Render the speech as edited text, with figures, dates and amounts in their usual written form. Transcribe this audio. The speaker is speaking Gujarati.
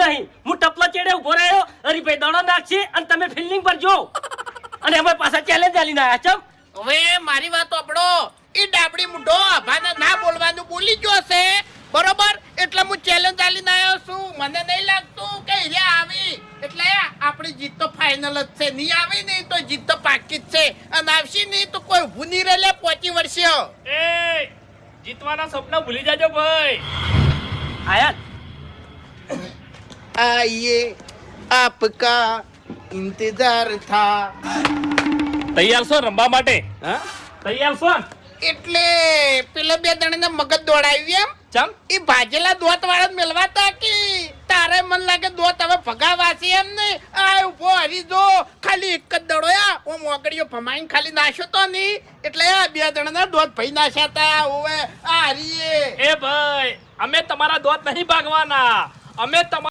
નહીં. હું ટપલા ચેડે ઉભો રહ્યો, હરીભાઈ દડો નાખશે અને તમે ફિલ્ડિંગ પર જો. અને અમે પાછા ચેલેન્જ આલીને આયા. ચમ હવે મારી વાત સાંભળો. ઈ ડાબડી મુઢો આભાને ના બોલવાનું બોલી ગયો છે બરોબર, એટલે હું ચેલેન્જ આલીને આવ્યો છું. મને નહીં લાગતું કે હીરા આવી એટલે આપણી જીત તો ફાઇનલ જ છે. નહીં આવી નહીં તો જીત તો પાકી જ છે, અને આવશે નહીં તો કોઈ ઊભું નહીં રહે 25 વર્ષે. એ જીતવાના સપના ભૂલી જાજો ભાઈ. આયા આઈએ આપકા ઇંતજાર થા. તૈયાર છો રમવા માટે? હા તૈયાર છો? એટલે પેલા બે જણાને મગજ દોડાવી એમ. ચમ ઈ ભાજેલા દોત વાળા મેલવાતા કે તારે મન લાગે દોત હવે ભગાવાસી એમ ને. આ ઉભો હરી જો ખાલી એક જ દડો ઓ મોગડીઓ ભમાઈને ખાલી નાખ્યો તો ની, એટલે આ બે જણાના દોત ભઈ નાખ્યા તા. ઓવે આ હરીએ એ ભાઈ અમે તમારા દોત નહીં ભાગવાના, અમે તમારા